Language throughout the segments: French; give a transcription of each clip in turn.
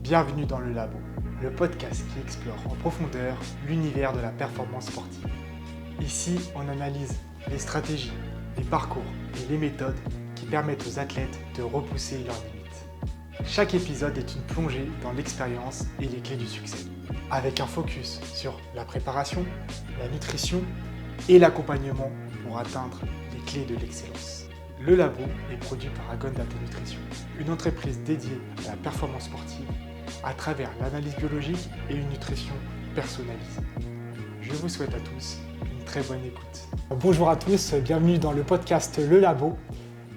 Bienvenue dans le Labo, le podcast qui explore en profondeur l'univers de la performance sportive. Ici, on analyse les stratégies, les parcours et les méthodes qui permettent aux athlètes de repousser leurs limites. Chaque épisode est une plongée dans l'expérience et les clés du succès, avec un focus sur la préparation, la nutrition et l'accompagnement pour atteindre les clés de l'excellence. Le Labo est produit par Agon Data Nutrition, une entreprise dédiée à la performance sportive à travers l'analyse biologique et une nutrition personnalisée. Je vous souhaite à tous une très bonne écoute. Bonjour à tous, bienvenue dans le podcast Le Labo.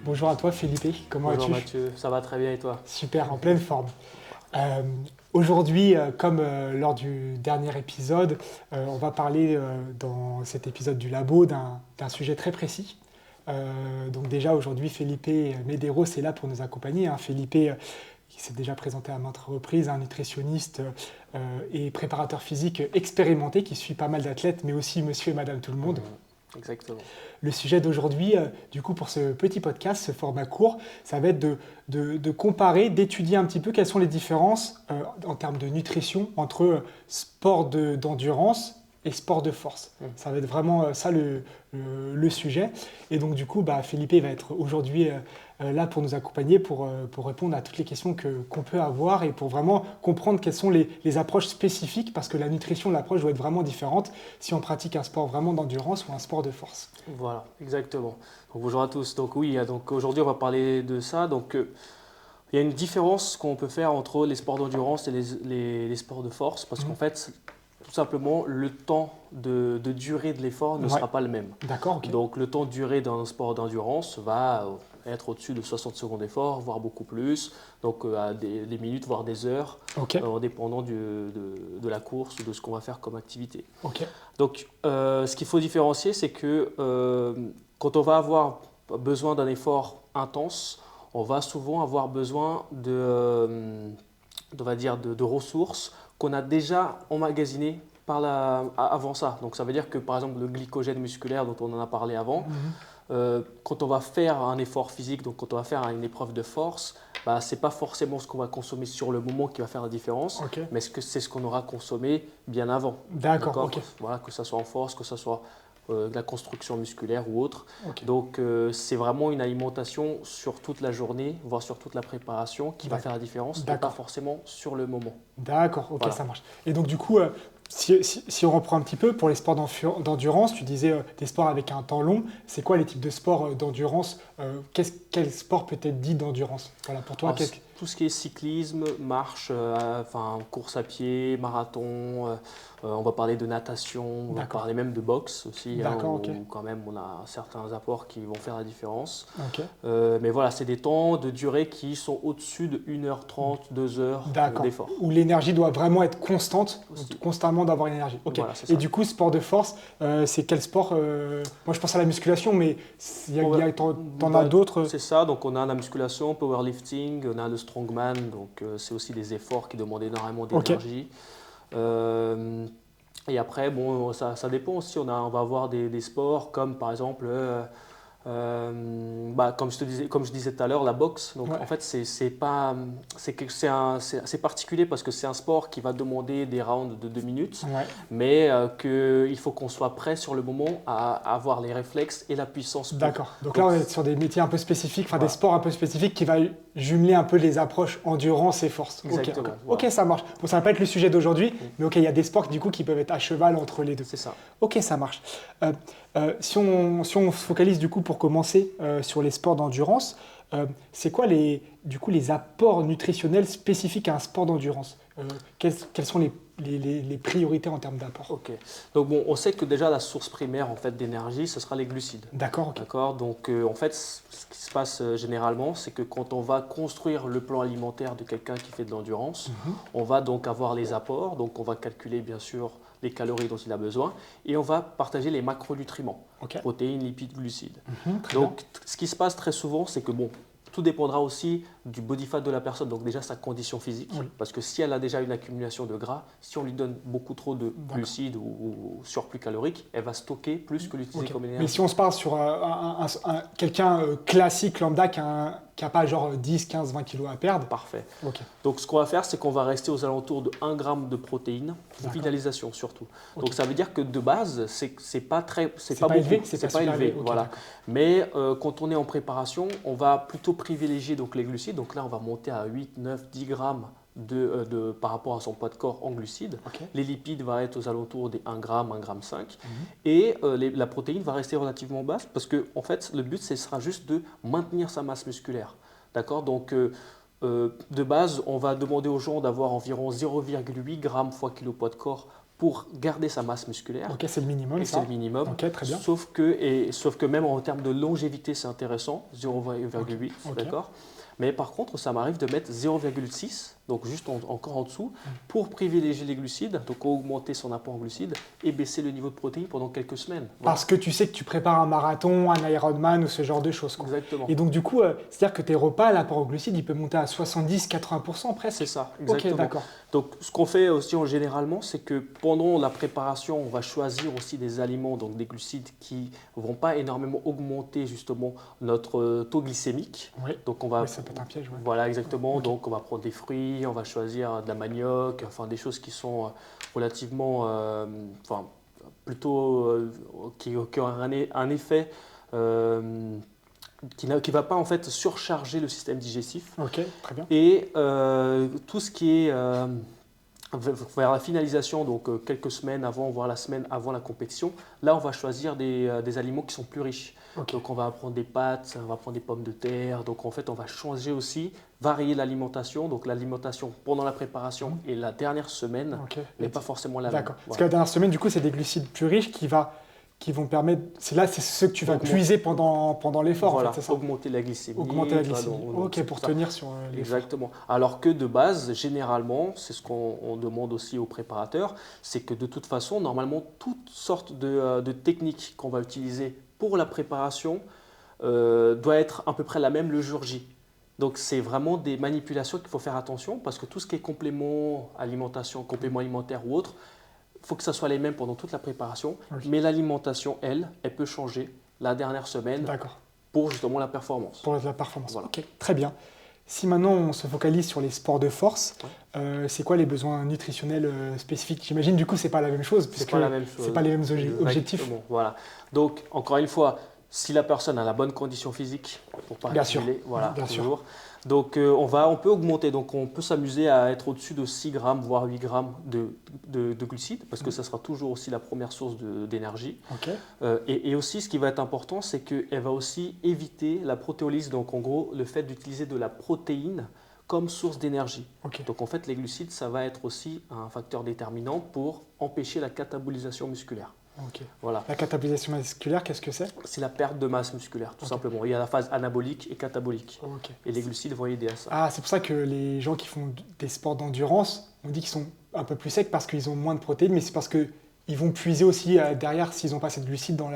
Bonjour à toi Philippe, comment vas-tu ? Bonjour Mathieu, ça va très bien et toi ? Super, en pleine forme. Aujourd'hui, comme lors du dernier épisode, on va parler dans cet épisode du Labo d'un sujet très précis. Donc déjà aujourd'hui, Felipe Medeiros est là pour nous accompagner. Felipe qui s'est déjà présenté à maintes reprises, un nutritionniste et préparateur physique expérimenté qui suit pas mal d'athlètes, mais aussi monsieur et madame tout le monde. Exactement. Le sujet d'aujourd'hui, du coup, pour ce petit podcast, ce format court, ça va être de comparer, d'étudier un petit peu quelles sont les différences en termes de nutrition entre sport d'endurance et sport de force. Ça va être vraiment ça le sujet. Et donc, du coup, Felipe va être aujourd'hui là pour nous accompagner, pour répondre à toutes les questions qu'on peut avoir et pour vraiment comprendre quelles sont les approches spécifiques, parce que la nutrition, l'approche doit être vraiment différente si on pratique un sport vraiment d'endurance ou un sport de force. Voilà, exactement. Donc, bonjour à tous. Donc oui, donc aujourd'hui on va parler de ça. Donc il y a une différence qu'on peut faire entre les sports d'endurance et les sports de force, parce qu'en fait, tout simplement, le temps de durée de l'effort ne sera pas le même. D'accord, ok. Donc le temps de durée d'un sport d'endurance va être au-dessus de 60 secondes d'effort, voire beaucoup plus, donc à des minutes, voire des heures, en dépendant de la course ou de ce qu'on va faire comme activité. Okay. Donc ce qu'il faut différencier, c'est que quand on va avoir besoin d'un effort intense, on va souvent avoir besoin de ressources qu'on a déjà emmagasinées avant ça. Donc ça veut dire que par exemple le glycogène musculaire dont on en a parlé avant, quand on va faire un effort physique, donc quand on va faire une épreuve de force, ce n'est pas forcément ce qu'on va consommer sur le moment qui va faire la différence, mais c'est ce qu'on aura consommé bien avant. D'accord. Okay. Voilà, que ce soit en force, que ce soit de la construction musculaire ou autre. Donc c'est vraiment une alimentation sur toute la journée, voire sur toute la préparation qui va faire la différence, et pas forcément sur le moment. D'accord, ok, voilà. Ça marche. Et donc du coup, si on reprend un petit peu, pour les sports d'endurance, tu disais des sports avec un temps long, c'est quoi les types de sports d'endurance quel sport peut être dit d'endurance ? Voilà, pour toi, tout ce qui est cyclisme, marche, course à pied, marathon, on va parler de natation, on va parler même de boxe aussi, où quand même on a certains apports qui vont faire la différence. Mais voilà, c'est des temps de durée qui sont au-dessus de 1h30, 2h d'effort. Où l'énergie doit vraiment être constante, constamment d'avoir une énergie. Voilà, et du coup, sport de force, c'est quel sport Moi je pense à la musculation, mais t'en as d'autres. C'est ça, donc on a la musculation, powerlifting, on a le strongman, donc c'est aussi des efforts qui demandent énormément d'énergie. Et après, ça dépend aussi, on va avoir des sports comme par exemple, comme je disais tout à l'heure, la boxe. Donc en fait, c'est particulier parce que c'est un sport qui va demander des rounds de 2 minutes, mais qu'il faut qu'on soit prêt sur le moment à avoir les réflexes et la puissance. D'accord. Donc là, on est sur des métiers un peu spécifiques, des sports un peu spécifiques qui va jumeler un peu les approches endurance et force. Exactement. Ok, ça marche. Bon, ça va pas être le sujet d'aujourd'hui, mais il y a des sports du coup qui peuvent être à cheval entre les deux. C'est ça. Ok, ça marche. Si on se focalise du coup pour commencer sur les sports d'endurance, c'est quoi les apports nutritionnels spécifiques à un sport d'endurance ? Quelles sont les priorités en termes d'apport ? Donc on sait que déjà la source primaire en fait d'énergie, ce sera les glucides. D'accord. Donc en fait, ce qui se passe généralement, c'est que quand on va construire le plan alimentaire de quelqu'un qui fait de l'endurance, on va donc avoir les apports. Donc on va calculer bien sûr les calories dont il a besoin et on va partager les macronutriments, protéines, lipides, glucides. Donc ce qui se passe très souvent, c'est que tout dépendra aussi du body fat de la personne, donc déjà sa condition physique. Parce que si elle a déjà une accumulation de gras, si on lui donne beaucoup trop de glucides ou surplus calorique, elle va stocker plus que l'utiliser comme énergie. Mais si on se parle sur quelqu'un classique, lambda, qui a qui n'a pas genre 10, 15, 20 kilos à perdre. Parfait. Ok. Donc ce qu'on va faire, c'est qu'on va rester aux alentours de 1 gramme de protéines, de D'accord. finalisation surtout. Ok. Donc ça veut dire que de base, c'est pas pas beaucoup, élevé, c'est pas pas super élevé, élevé. Ok, voilà. d'accord. Mais quand on est en préparation, on va plutôt privilégier donc les glucides. Donc là, on va monter à 8, 9, 10 grammes par rapport à son poids de corps en glucides. Ok. Les lipides vont être aux alentours des 1 gramme, 1 gramme 5. Mhm. Et la protéine va rester relativement basse parce que en fait, le but, ce sera juste de maintenir sa masse musculaire. D'accord? Donc de base, on va demander aux gens d'avoir environ 0,8 grammes fois kilo poids de corps pour garder sa masse musculaire. Ok, c'est le minimum Et ça. c'est le minimum. Ok, très bien. Sauf que même en termes de longévité, c'est intéressant, 0,8, Ok. d'accord. Mais par contre, ça m'arrive de mettre 0,6, donc juste encore en dessous, pour privilégier les glucides, donc augmenter son apport en glucides et baisser le niveau de protéines pendant quelques semaines. Voilà. Parce que tu sais que tu prépares un marathon, un Ironman ou ce genre de choses, quoi. Exactement. Et donc du coup, c'est-à-dire que tes repas, l'apport aux glucides, il peut monter à 70-80% presque. C'est ça, exactement. Ok, d'accord. Donc, ce qu'on fait aussi généralement, c'est que pendant la préparation, on va choisir aussi des aliments, donc des glucides qui ne vont pas énormément augmenter justement notre taux glycémique. Oui. Donc, on va, Oui, ça peut être un piège. Ouais. voilà, exactement. Ok. Donc, on va prendre des fruits, on va choisir de la manioc, enfin des choses qui sont relativement, enfin, plutôt, qui ont un effet qui ne va pas en fait surcharger le système digestif. Ok, très bien. Et tout ce qui est vers la finalisation, donc quelques semaines avant, voire la semaine avant la compétition, là on va choisir des aliments qui sont plus riches. Ok. Donc on va prendre des pâtes, on va prendre des pommes de terre, donc en fait on va changer aussi, varier l'alimentation. Donc l'alimentation pendant la préparation et la dernière semaine Ok. n'est pas forcément la même. D'accord. Parce Voilà. que la dernière semaine, du coup, c'est des glucides plus riches qui vont permettre. C'est ceux que tu vas puiser pendant l'effort, Voilà, en fait, c'est ça. augmenter la glycémie. Augmenter la voilà, glycémie. donc Ok, c'est pour ça. tenir sur l'effort. Exactement. Alors que de base, généralement, c'est ce qu'on demande aussi aux préparateurs, c'est que de toute façon, normalement, toutes sortes de techniques qu'on va utiliser pour la préparation doit être à peu près la même le jour J. Donc c'est vraiment des manipulations qu'il faut faire attention parce que tout ce qui est complément alimentation, complément alimentaire ou autre, il faut que ça soit les mêmes pendant toute la préparation. Ok. Mais l'alimentation, elle peut changer la dernière semaine D'accord. pour justement la performance. Pour la performance. Voilà. Ok, très bien. Si maintenant on se focalise sur les sports de force, c'est quoi les besoins nutritionnels spécifiques? J'imagine du coup c'est pas la même chose C'est puisque pas la même chose. c'est pas les mêmes objectifs. Exactement, voilà. Donc, encore une fois, si la personne a la bonne condition physique, pour pas Bien sûr. accumuler, voilà, Bien sûr. toujours. Donc, on peut augmenter, donc on peut s'amuser à être au-dessus de 6 grammes, voire 8 grammes de glucides, parce que ça sera toujours aussi la première source d'énergie. Ok. Et aussi, ce qui va être important, c'est qu'elle va aussi éviter la protéolyse, donc en gros, le fait d'utiliser de la protéine comme source d'énergie. Ok. Donc en fait, les glucides, ça va être aussi un facteur déterminant pour empêcher la catabolisation musculaire. Ok. Voilà, La catabolisation musculaire, qu'est-ce que c'est? c'est la perte de masse musculaire, tout Ok. simplement. Il y a la phase anabolique et catabolique. Ok. Et les glucides vont aider à ça. Ah, c'est pour ça que les gens qui font des sports d'endurance, on dit qu'ils sont un peu plus secs parce qu'ils ont moins de protéines, mais c'est parce que ils vont puiser aussi derrière s'ils n'ont pas assez de glucides dans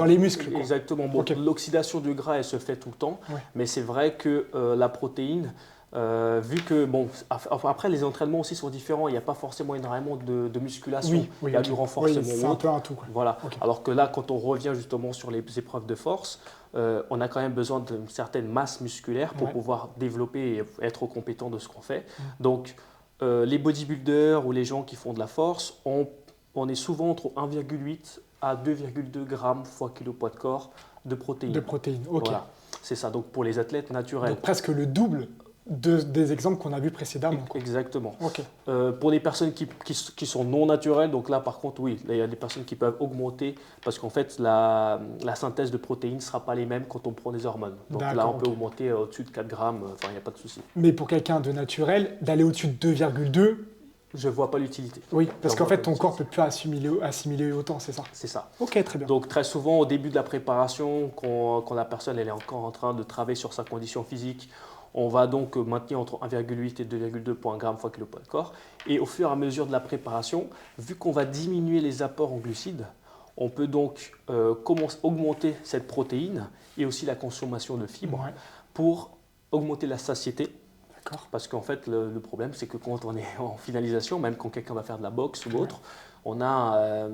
les muscles, quoi. Exactement. Bon, Ok. l'oxydation du gras, elle se fait tout le temps, Ouais. mais c'est vrai que la protéine, vu que, bon, après les entraînements aussi sont différents, il n'y a pas forcément énormément de musculation, Oui, il y a ok. du renforcement Oui, c'est ou un autre. peu un tout, quoi. Voilà. Ok. Alors que là, quand on revient justement sur les épreuves de force, on a quand même besoin d'une certaine masse musculaire pour Ouais. pouvoir développer et être compétent de ce qu'on fait. Donc, les bodybuilders ou les gens qui font de la force, on est souvent entre 1,8 à 2,2 grammes fois kilo poids de corps de protéines. De protéines, ok. Voilà. C'est ça, donc pour les athlètes naturels. Donc presque le double des exemples qu'on a vus précédemment, quoi. Exactement. Ok. Pour les personnes qui sont non naturelles, donc là par contre oui, là, il y a des personnes qui peuvent augmenter parce qu'en fait la synthèse de protéines ne sera pas les mêmes quand on prend des hormones. Donc là D'accord, on peut ok. augmenter au-dessus de 4 grammes, enfin il n'y a pas de souci. Mais pour quelqu'un de naturel, d'aller au-dessus de 2,2, Je ne vois pas l'utilité. oui, parce J'en qu'en vois fait pas ton corps ne peut plus assimiler autant, c'est ça? C'est ça. Ok, très bien. Donc très souvent au début de la préparation, quand la personne elle est encore en train de travailler sur sa condition physique, on va donc maintenir entre 1,8 et 2,2 pour un gramme fois kilo poids de corps. Et au fur et à mesure de la préparation, vu qu'on va diminuer les apports en glucides, on peut donc augmenter cette protéine et aussi la consommation de fibres Ouais. pour augmenter la satiété D'accord. Parce qu'en fait, le problème, c'est que quand on est en finalisation, même quand quelqu'un va faire de la boxe ou autre, on a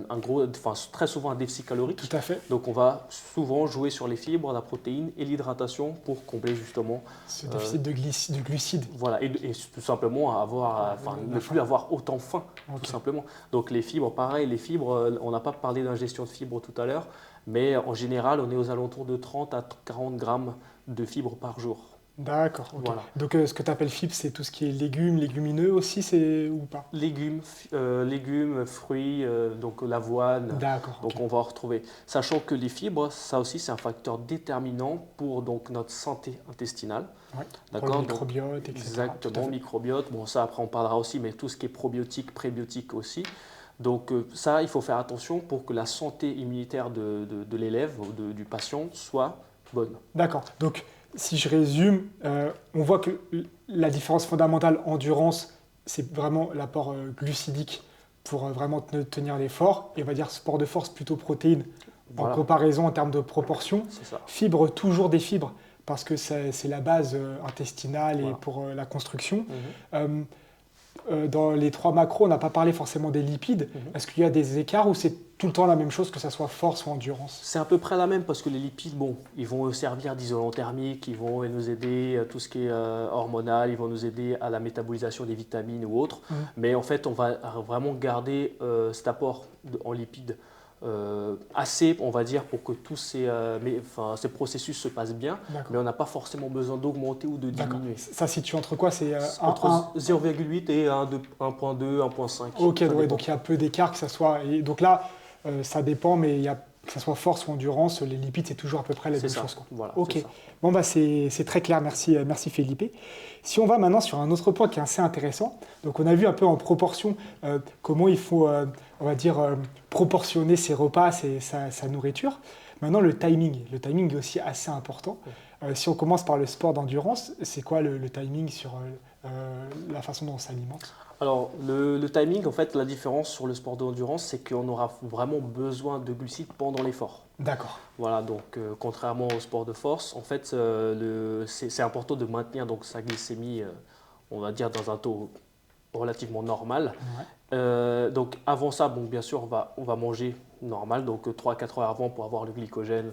très souvent un déficit calorique. Tout à fait. Donc on va souvent jouer sur les fibres, la protéine et l'hydratation pour combler justement Ce déficit de glucides. voilà, et tout simplement ne plus avoir autant faim, tout simplement. Donc les fibres, pareil, les fibres, on n'a pas parlé d'ingestion de fibres tout à l'heure, mais en général, on est aux alentours de 30 à 40 grammes de fibres par jour. D'accord. Ok. Voilà. Donc ce que tu appelles fibres, c'est tout ce qui est légumes, légumineux aussi, ou pas? Légumes, fruits, donc l'avoine. D'accord. Donc on va en retrouver. Sachant que les fibres, ça aussi c'est un facteur déterminant pour donc notre santé intestinale. Ouais. D'accord. Pour le microbiote, etc. Exactement, microbiote. Bon, ça après on parlera aussi, mais tout ce qui est probiotique, prébiotique aussi. Donc ça, il faut faire attention pour que la santé immunitaire de l'élève ou du patient soit bonne. D'accord. Donc si je résume, on voit que la différence fondamentale endurance, c'est vraiment l'apport glucidique pour vraiment tenir l'effort. Et on va dire sport de force plutôt protéines Voilà. en comparaison en termes de proportion. C'est ça. Fibres, toujours des fibres, parce que c'est la base intestinale et pour la construction. Dans les 3 macros, on n'a pas parlé forcément des lipides. Est-ce qu'il y a des écarts ou c'est tout le temps la même chose, que ça soit force ou endurance? C'est à peu près la même parce que les lipides, bon, ils vont servir d'isolant thermique, ils vont nous aider à tout ce qui est hormonal, ils vont nous aider à la métabolisation des vitamines ou autres. Mais en fait, on va vraiment garder cet apport en lipides assez, on va dire, pour que tous ces processus se passent bien. Mais on n'a pas forcément besoin d'augmenter ou de diminuer. Ça situe entre quoi? C'est entre 0,8 et 1,2, 1,5. Ok, donc il y a peu d'écart que ça soit. Et donc là, ça dépend, mais que ce soit force ou endurance, les lipides, c'est toujours à peu près les mêmes choses. Voilà, ok, bon, bah, c'est très clair, merci Felipe. Si on va maintenant sur un autre point qui est assez intéressant, donc on a vu un peu en proportion comment il faut, on va dire, proportionner ses repas, sa nourriture. Maintenant, le timing est aussi assez important. Si on commence par le sport d'endurance, c'est quoi le timing sur la façon dont on s'alimente? Alors, le timing, en fait, la différence sur le sport d'endurance, c'est qu'on aura vraiment besoin de glucides pendant l'effort. D'accord. Voilà, donc contrairement au sport de force, en fait, c'est important de maintenir donc, sa glycémie, on va dire, dans un taux relativement normal. Donc avant ça, bon, bien sûr, on va manger normal, donc 3-4 heures avant pour avoir le glycogène.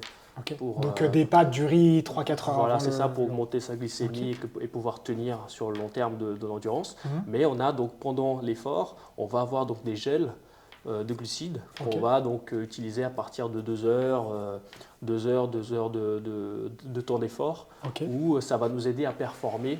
Donc des pâtes, du riz, 3-4 heures voilà, avant. c'est ça, pour augmenter sa glycémie et pouvoir tenir sur le long terme de l'endurance. Mais on a donc pendant l'effort, on va avoir donc des gels de glucides qu'on va donc utiliser à partir de 2 heures de temps d'effort, où ça va nous aider à performer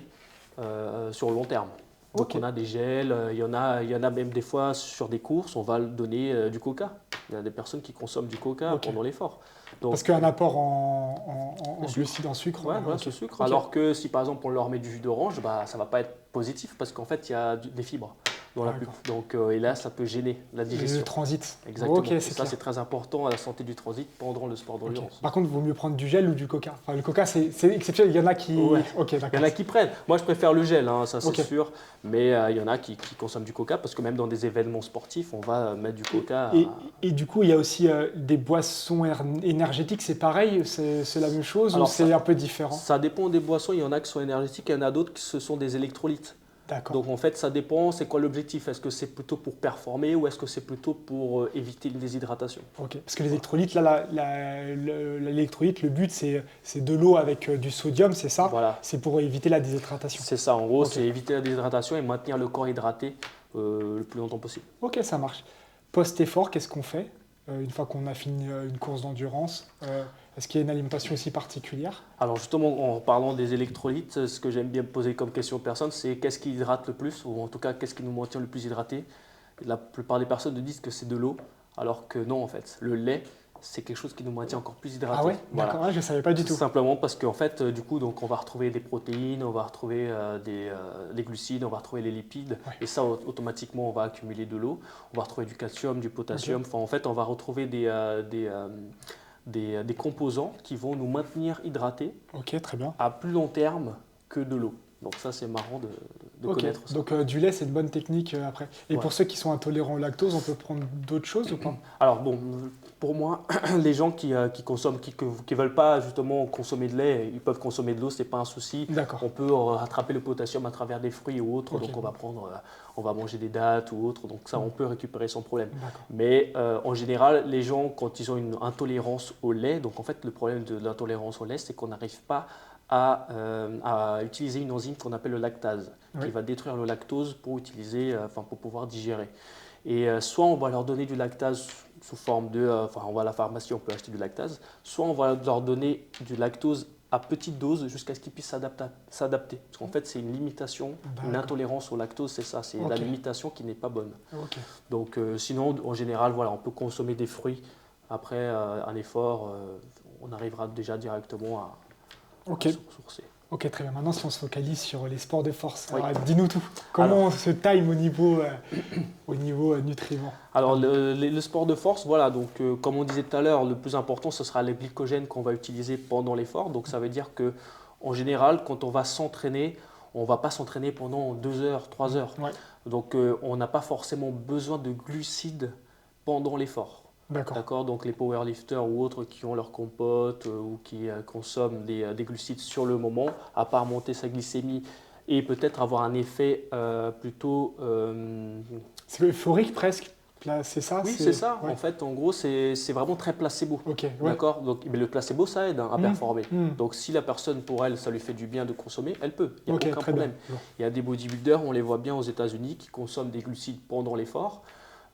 sur le long terme. Donc on a des gels, il y en a même des fois sur des courses, on va donner du coca. Il y a des personnes qui consomment du coca pendant l'effort. Parce qu'il y a un apport en glucides, en sucre. Ouais, voilà, ce sucre. Alors que si par exemple on leur met du jus d'orange, bah, ça ne va pas être positif parce qu'en fait il y a des fibres dans la pulpe. Donc, et là ça peut gêner la digestion. Le transit. Exactement. Et ça c'est très important à la santé du transit pendant le sport d'endurance. Par contre, il vaut mieux prendre du gel ou du coca. Enfin, le coca c'est exceptionnel, il y en a qui... Il y en a qui prennent. Moi je préfère le gel, hein, ça c'est sûr. Mais il y en a qui consomment du coca parce que même dans des événements sportifs, on va mettre du coca. Et du coup, il y a aussi des boissons énergétiques, c'est pareil, c'est la même chose ou c'est un peu différent? Ça dépend des boissons, il y en a qui sont énergétiques, il y en a d'autres qui ce sont des électrolytes. Donc en fait, ça dépend, c'est quoi l'objectif? Est-ce que c'est plutôt pour performer ou est-ce que c'est plutôt pour éviter une déshydratation? Parce que les électrolytes, là, l'électrolyte, le but c'est de l'eau avec du sodium, c'est ça? Voilà. C'est pour éviter la déshydratation. C'est ça, en gros, c'est éviter la déshydratation et maintenir le corps hydraté le plus longtemps possible. Ok, ça marche. Post-effort, qu'est-ce qu'on fait une fois qu'on a fini une course d'endurance? Est-ce qu'il y a une alimentation aussi particulière? Alors justement, en parlant des électrolytes, ce que j'aime bien poser comme question aux personnes, c'est qu'est-ce qui hydrate le plus, ou en tout cas, qu'est-ce qui nous maintient le plus hydraté? La plupart des personnes nous disent que c'est de l'eau, alors que non, en fait. Le lait, c'est quelque chose qui nous maintient encore plus hydraté. Ah ouais, d'accord, je ne savais pas du tout. Simplement parce qu'en fait, du coup, donc, on va retrouver des protéines, on va retrouver des glucides, on va retrouver les lipides, et ça, automatiquement, on va accumuler de l'eau. On va retrouver du calcium, du potassium, enfin, en fait, on va retrouver des composants qui vont nous maintenir hydratés très bien. à plus long terme que de l'eau. Donc ça, c'est marrant de Ok, connaître ça. donc du lait, c'est une bonne technique après. Et Ouais. pour ceux qui sont intolérants au lactose, on peut prendre d'autres choses ou pas? Alors bon, pour moi, les gens qui consomment, qui veulent pas justement consommer de lait, ils peuvent consommer de l'eau, c'est pas un souci. D'accord. On peut rattraper le potassium à travers des fruits ou autres, Ok. donc on va manger des dattes ou autres, donc ça on peut récupérer sans problème. D'accord. Mais en général, les gens quand ils ont une intolérance au lait, donc en fait le problème de l'intolérance au lait, c'est qu'on n'arrive pas à utiliser une enzyme qu'on appelle le lactase, qui Oui. va détruire le lactose pour pour pouvoir digérer. Et soit on va leur donner du lactase sous forme on va à la pharmacie, on peut acheter du lactase, soit on va leur donner du lactose à petite dose jusqu'à ce qu'ils puissent s'adapter. Parce qu'en fait, c'est une limitation, une D'accord. intolérance au lactose, c'est ça, c'est Ok. la limitation qui n'est pas bonne. Ok. Donc sinon, en général, voilà, on peut consommer des fruits. Après un effort, on arrivera déjà directement à Ok. sourcer. Ok, très bien. Maintenant, si on se focalise sur les sports de force, Oui. alors, dis-nous tout. Comment on se time au niveau nutriments? Alors, le sport de force, voilà, donc comme on disait tout à l'heure, le plus important, ce sera les glycogènes qu'on va utiliser pendant l'effort. Donc, ça veut dire que en général, quand on va s'entraîner, on ne va pas s'entraîner pendant 2 heures, 3 heures. Ouais. Donc, on n'a pas forcément besoin de glucides pendant l'effort. D'accord. D'accord, donc les powerlifters ou autres qui ont leur compote ou qui consomment des glucides sur le moment, à part monter sa glycémie et peut-être avoir un effet plutôt C'est euphorique presque. Là, c'est ça? oui, c'est ça. Ouais. En fait, en gros, c'est vraiment très placebo. Ok, ouais. D'accord. Donc, mais le placebo, ça aide à performer. Hmm. Donc, si la personne, pour elle, ça lui fait du bien de consommer, elle peut. Il n'y a Ok, aucun très problème. bien. Il y a des bodybuilders, on les voit bien aux États-Unis, qui consomment des glucides pendant l'effort.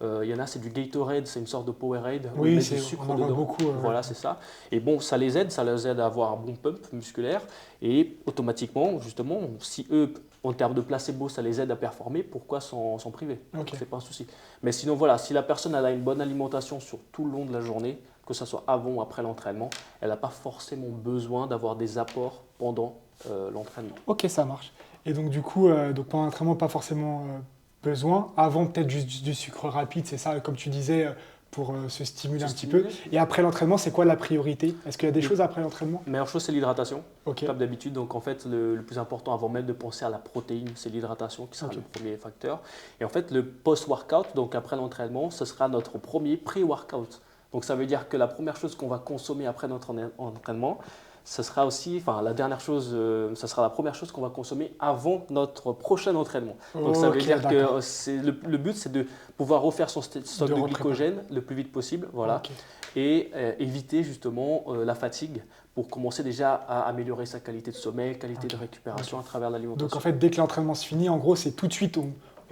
Il y en a, c'est du Gatorade, c'est une sorte de Powerade où ils Oui, mettent du sucre on en voit dedans. beaucoup. Voilà, c'est ça. Et bon, ça les aide à avoir un bon pump musculaire. Et automatiquement, justement, si eux, en termes de placebo, ça les aide à performer, pourquoi s'en priver? Ok. C'est pas un souci. Mais sinon, voilà, si la personne elle a une bonne alimentation sur tout le long de la journée, que ce soit avant ou après l'entraînement, elle n'a pas forcément besoin d'avoir des apports pendant l'entraînement. Ok, ça marche. Et donc, du coup, donc pendant l'entraînement, pas forcément besoin. Avant, peut-être juste du sucre rapide, c'est ça, comme tu disais, pour se stimuler un petit peu. Et après l'entraînement, c'est quoi la priorité? Est-ce qu'il y a des choses après l'entraînement? La meilleure chose, c'est l'hydratation, Ok. comme d'habitude. Donc, en fait, le plus important, avant même de penser à la protéine, c'est l'hydratation qui sera Ok. le premier facteur. Et en fait, le post-workout, donc après l'entraînement, ce sera notre premier pré-workout. Donc, ça veut dire que la première chose qu'on va consommer après notre entraînement, ce sera aussi, enfin, la dernière chose, ça sera la première chose qu'on va consommer avant notre prochain entraînement. Donc, ça veut Ok, dire d'accord. que le but, c'est de pouvoir refaire son stock De de repréparer. glycogène le plus vite possible. Voilà. Ok. Et éviter justement la fatigue pour commencer déjà à améliorer sa qualité de sommeil, qualité de récupération à travers l'alimentation. Donc en fait, dès que l'entraînement se finit, en gros, c'est tout de suite,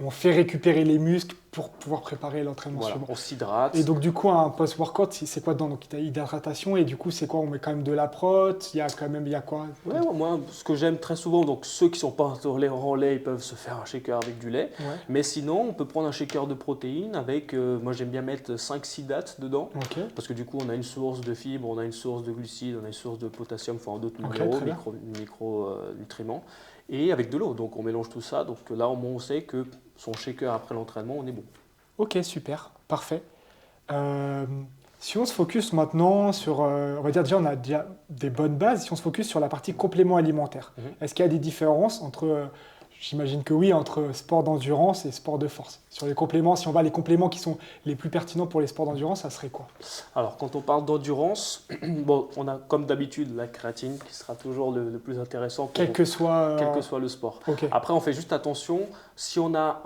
on fait récupérer les muscles pour pouvoir préparer l'entraînement Voilà, suivant. on s'hydrate. Et donc du coup, un post-workout, c'est quoi dedans? Donc il y a hydratation et du coup, c'est quoi? On met quand même de la prot, il y a quand même, il y a quoi? Ouais, moi, ce que j'aime très souvent, donc ceux qui ne sont pas intolérants au lait, ils peuvent se faire un shaker avec du lait. Ouais. Mais sinon, on peut prendre un shaker de protéines avec, moi j'aime bien mettre 5-6 dattes dedans. Ok. Parce que du coup, on a une source de fibres, on a une source de glucides, on a une source de potassium, enfin d'autres Ok, minéraux, très bien. micronutriments. Et avec de l'eau. Donc on mélange tout ça. Donc là, au moins, on sait que son shaker après l'entraînement, on est bon. Ok, super, parfait. Euh, Si on se focus maintenant sur, on va dire déjà, on a déjà des bonnes bases. Si on se focus sur la partie complément alimentaire, est-ce qu'il y a des différences entre, j'imagine que oui, entre sport d'endurance et sport de force? Sur les compléments, si on va les compléments qui sont les plus pertinents pour les sports d'endurance, ça serait quoi? Alors, quand on parle d'endurance, bon, on a comme d'habitude la créatine qui sera toujours le plus intéressant pour Quel que soit. quel que soit le sport. Ok. Après, on fait juste attention, si on a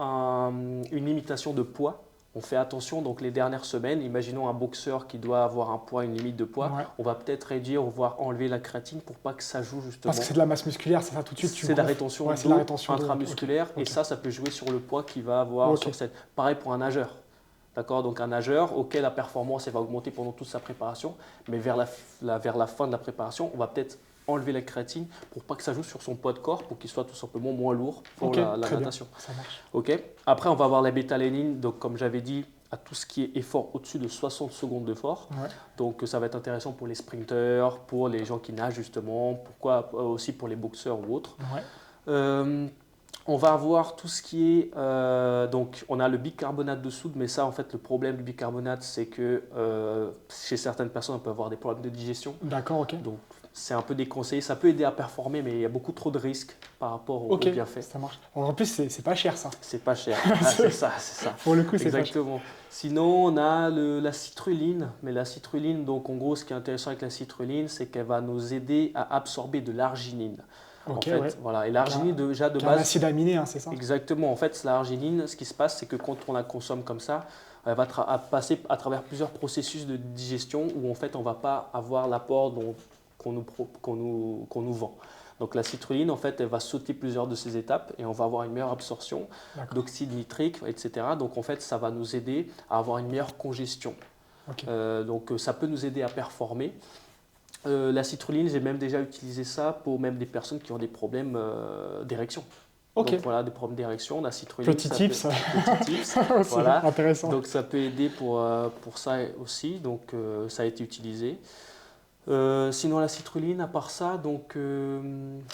une limitation de poids, on fait attention, donc les dernières semaines, imaginons un boxeur qui doit avoir un poids, une limite de poids, Ouais. on va peut-être réduire, voire enlever la créatine pour pas que ça joue justement. Parce que c'est de la masse musculaire, c'est ça tout de suite. C'est de la rétention Ouais, c'est de la d'eau rétention d'eau. intramusculaire Ok. et ça peut jouer sur le poids qu'il va avoir Ok. sur cette. Pareil pour un nageur. D'accord, donc un nageur auquel la performance elle va augmenter pendant toute sa préparation, mais vers la fin de la préparation, on va peut-être enlever la créatine pour pas que ça joue sur son poids de corps, pour qu'il soit tout simplement moins lourd pour Ok, la très bien. natation. Ça marche. Ok. Après, on va avoir la bêta-alénine, donc comme j'avais dit, à tout ce qui est effort au-dessus de 60 secondes d'effort. Ouais. Donc ça va être intéressant pour les sprinteurs, pour les gens qui nagent justement, pourquoi aussi pour les boxeurs ou autres. Ouais. On va avoir tout ce qui est, donc on a le bicarbonate de soude, mais ça en fait le problème du bicarbonate c'est que chez certaines personnes on peut avoir des problèmes de digestion. D'accord, ok. Donc c'est un peu déconseillé. Ça peut aider à performer, mais il y a beaucoup trop de risques par rapport aux bienfaits. Ça marche. En plus, c'est pas cher ça. C'est pas cher. Ah, c'est ça. Pour le coup, c'est pas cher. Exactement. Sinon, on a la citrulline. Mais la citrulline, donc en gros, ce qui est intéressant avec la citrulline, c'est qu'elle va nous aider à absorber de l'arginine. En fait, voilà. Et l'arginine, déjà de base. Un acide aminé, hein, c'est ça? Exactement. En fait, l'arginine, ce qui se passe, c'est que quand on la consomme comme ça, elle va passer à travers plusieurs processus de digestion où en fait, on ne va pas avoir l'apport qu'on nous vend. Donc la citrulline, en fait, elle va sauter plusieurs de ces étapes et on va avoir une meilleure absorption d'oxyde nitrique, etc. Donc en fait, ça va nous aider à avoir une meilleure congestion. Donc ça peut nous aider à performer. La citrulline, j'ai même déjà utilisé ça pour même des personnes qui ont des problèmes d'érection. Donc voilà, des problèmes d'érection, la citrulline. Petit tips. Voilà. Intéressant. Donc ça peut aider pour ça aussi, donc ça a été utilisé. Sinon la citrulline, à part ça, donc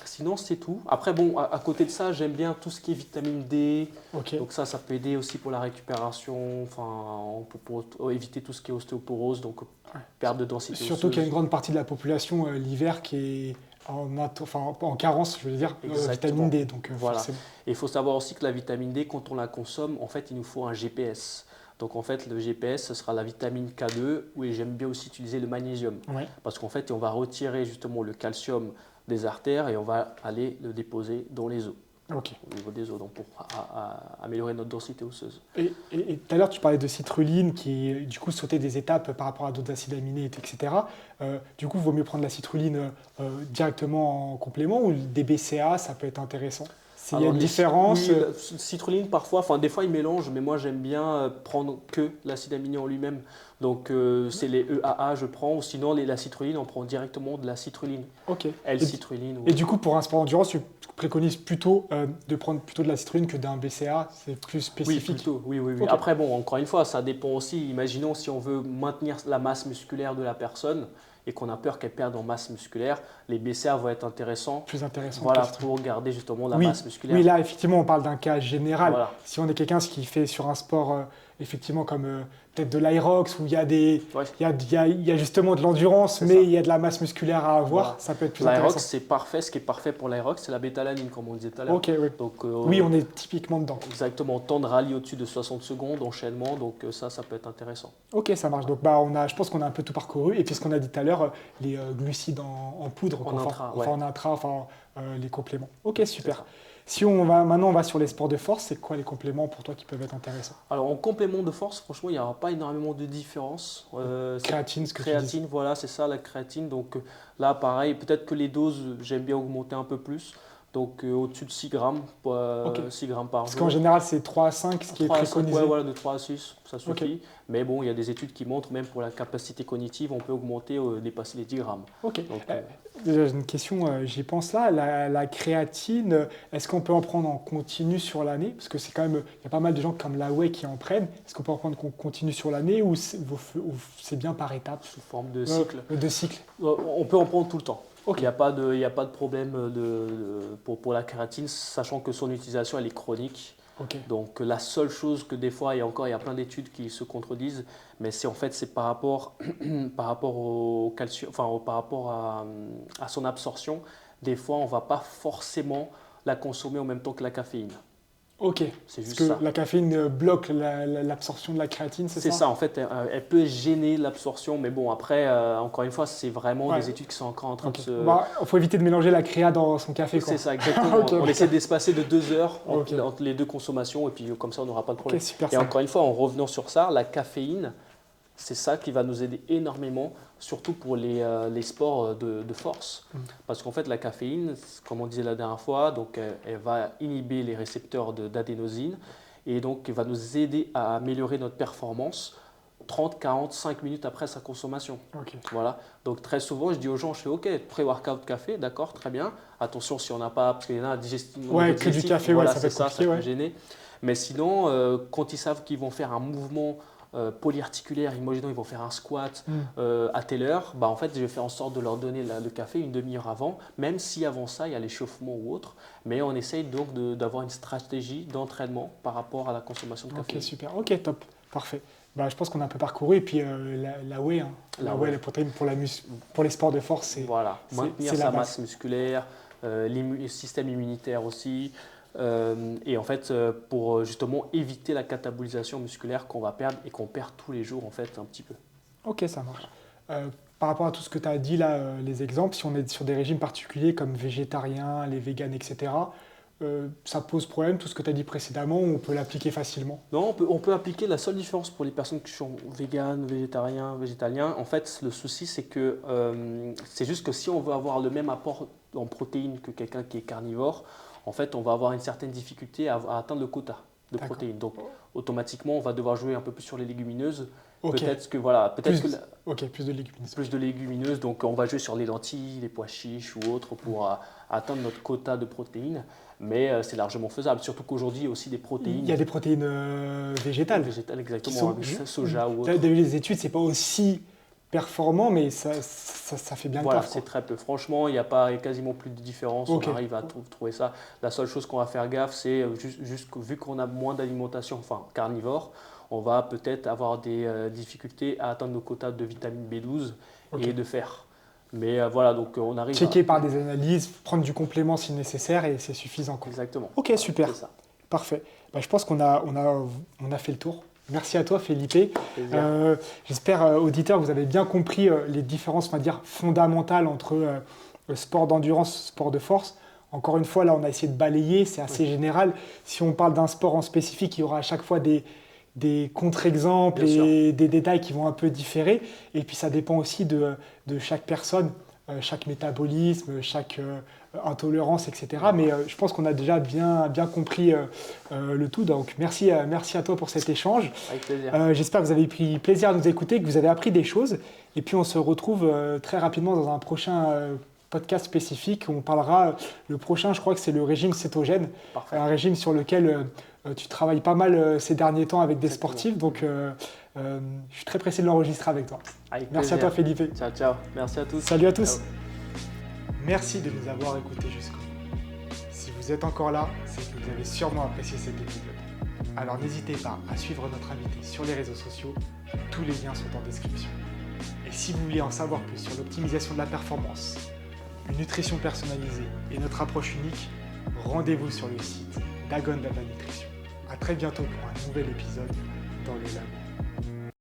sinon c'est tout. Après bon, à côté de ça, j'aime bien tout ce qui est vitamine D. Donc ça peut aider aussi pour la récupération, enfin pour éviter tout ce qui est ostéoporose, donc perte de densité osseuse. Surtout qu'il y a une grande partie de la population l'hiver qui est en carence, je veux dire, vitamine D. Donc voilà. Et il faut savoir aussi que la vitamine D, quand on la consomme, en fait, il nous faut un GPS. Donc en fait, le GPS, ce sera la vitamine K2, et j'aime bien aussi utiliser le magnésium. Parce qu'en fait, on va retirer justement le calcium des artères et on va aller le déposer dans les os. Au niveau des os, donc pour améliorer notre densité osseuse. Et tout à l'heure, tu parlais de citrulline qui, du coup, sautait des étapes par rapport à d'autres acides aminés, etc. Du coup, il vaut mieux prendre la citrulline directement en complément ou des BCA, ça peut être intéressant? Il y a une différence? Oui, la citrulline, parfois, des fois ils mélangent, mais moi j'aime bien prendre que l'acide aminé en lui-même. Donc c'est les EAA, je prends, ou sinon la citrulline, on prend directement de la citrulline. L-citrulline. Et du coup, pour un sport endurance, tu préconises plutôt de prendre plutôt de la citrulline que d'un BCA? C'est plus spécifique? Oui. Après, bon, encore une fois, ça dépend aussi. Imaginons si on veut maintenir la masse musculaire de la personne et qu'on a peur qu'elle perde en masse musculaire, les BCA vont être intéressants. Plus intéressants. Voilà, pour garder justement la masse musculaire. Oui, là, effectivement, on parle d'un cas général. Si on est quelqu'un qui fait sur un sport, effectivement, comme peut-être de l'aérox, où il y a justement de l'endurance, mais il y a de la masse musculaire à avoir, ça peut être plus intéressant. L'aérox, c'est parfait. Ce qui est parfait pour l'aérox, c'est la bétalanine, comme on disait tout à l'heure. Donc, oui, on est typiquement dedans. Exactement, temps de rallye au-dessus de 60 secondes, enchaînement, donc ça peut être intéressant. Ok, ça marche. Donc, je pense qu'on a un peu tout parcouru. Et puis, ce qu'on a dit tout à l'heure, les glucides en poudre, en intra, les compléments. Ok, super. Si maintenant on va sur les sports de force, c'est quoi les compléments pour toi qui peuvent être intéressants? Alors en complément de force, franchement, il n'y aura pas énormément de différence. Créatine, créatine, voilà, c'est ça la créatine. Donc là, pareil, peut-être que les doses, j'aime bien augmenter un peu plus. Donc au-dessus de 6 grammes, 6 grammes par jour. Parce qu'en général, c'est 3 à 5, ce qui est préconisé. Voilà, de 3 à 6, ça suffit. Mais bon, il y a des études qui montrent, même pour la capacité cognitive, on peut augmenter, dépasser les 10 grammes. Donc, déjà, j'ai une question, j'y pense là. La créatine, est-ce qu'on peut en prendre en continu sur l'année? Parce que c'est quand même, il y a pas mal de gens comme la whey qui en prennent. Est-ce qu'on peut en prendre en continu sur l'année ou c'est bien par étapes? Sous forme de cycle. De cycle. On peut en prendre tout le temps. Il n'y a pas de problème pour la kératine, sachant que son utilisation elle est chronique. Donc la seule chose que des fois, il y a plein d'études qui se contredisent, mais c'est par rapport au calcium, par rapport à son absorption. Des fois, on ne va pas forcément la consommer en même temps que la caféine. C'est juste ça. La caféine bloque l'absorption de la créatine, c'est ça? C'est ça, en fait, elle peut gêner l'absorption, mais bon, après, encore une fois, c'est vraiment des études qui sont encore en train de se... Il faut éviter de mélanger la créa dans son café. C'est ça, exactement. On essaie d'espacer de 2 heures entre les deux consommations, et puis comme ça, on n'aura pas de problème. Et encore une fois, en revenant sur ça, la caféine, c'est ça qui va nous aider énormément, surtout pour les sports de force. Parce qu'en fait, la caféine, comme on disait la dernière fois, donc, elle va inhiber les récepteurs d'adénosine et donc elle va nous aider à améliorer notre performance 30, 40, 5 minutes après sa consommation. Voilà. Donc très souvent, je dis aux gens, je fais OK, pré-workout café, d'accord, très bien. Attention si on n'a pas, parce qu'il y en a digestif. Que du café, voilà, ça peut ça peut gêner. Mais sinon, quand ils savent qu'ils vont faire un mouvement polyarticulaire, imaginons ils vont faire un squat à telle heure, en fait je vais faire en sorte de leur donner le café une demi-heure avant, même si avant ça il y a l'échauffement ou autre, mais on essaye donc d'avoir une stratégie d'entraînement par rapport à la consommation de café. Super, top, parfait. je pense qu'on a un peu parcouru. Et puis la whey, la protéine pour les sports de force, voilà, maintenir c'est sa la masse musculaire, le système immunitaire aussi. Et en fait, pour justement éviter la catabolisation musculaire qu'on va perdre et qu'on perd tous les jours en fait un petit peu. Ok, ça marche. Par rapport à tout ce que tu as dit là, les exemples, si on est sur des régimes particuliers comme végétarien, les véganes, etc., ça pose problème, tout ce que tu as dit précédemment, ou on peut l'appliquer facilement? Non, on peut appliquer. La seule différence pour les personnes qui sont véganes, végétariens, végétaliens, en fait, le souci, c'est que c'est juste que si on veut avoir le même apport en protéines que quelqu'un qui est carnivore, en fait, on va avoir une certaine difficulté à atteindre le quota de protéines. Donc, automatiquement, on va devoir jouer un peu plus sur les légumineuses. Okay. Plus de légumineuses. Plus de légumineuses, donc on va jouer sur les lentilles, les pois chiches ou autres pour atteindre notre quota de protéines. Mais c'est largement faisable, surtout qu'aujourd'hui il y a aussi des protéines. Il y a des protéines végétales. Végétales, exactement, soja ou autre. Dans les études, c'est pas aussi performant, mais ça fait bien le taf. Voilà, c'est très peu. Franchement, il n'y a quasiment plus de différence. On arrive à trouver ça. La seule chose qu'on va faire gaffe, c'est juste vu qu'on a moins d'alimentation, enfin carnivore, on va peut-être avoir des difficultés à atteindre nos quotas de vitamine B12 et de fer. Mais voilà, donc on arrive checker par des analyses, prendre du complément si nécessaire et c'est suffisant. Exactement. Ok, super. C'est ça. Parfait. Je pense qu'on a fait le tour. Merci à toi, Felipe. J'espère, auditeurs, que vous avez bien compris les différences, on va dire, fondamentales entre sport d'endurance, sport de force. Encore une fois, là, on a essayé de balayer, c'est assez général. Si on parle d'un sport en spécifique, il y aura à chaque fois des contre-exemples et des détails qui vont un peu différer. Et puis ça dépend aussi de chaque personne, chaque métabolisme, chaque intolérance, etc. Mais je pense qu'on a déjà bien compris le tout. Donc merci à toi pour cet échange. Avec plaisir. J'espère que vous avez pris plaisir à nous écouter, que vous avez appris des choses. Et puis on se retrouve très rapidement dans un prochain podcast spécifique. On parlera, le prochain, je crois que c'est le régime cétogène. Parfait. Un régime sur lequel tu travailles pas mal ces derniers temps avec des sportifs, donc je suis très pressé de l'enregistrer avec toi. Merci à toi, Felipe. Ciao, ciao. Merci à tous. Salut à tous. Ciao. Merci de nous avoir écoutés jusqu'au bout. Si vous êtes encore là, c'est que vous avez sûrement apprécié cet épisode. Alors n'hésitez pas à suivre notre invité sur les réseaux sociaux, tous les liens sont en description. Et si vous voulez en savoir plus sur l'optimisation de la performance, une nutrition personnalisée et notre approche unique, rendez-vous sur le site d'Agon Data Nutrition. À très bientôt pour un nouvel épisode dans le labo.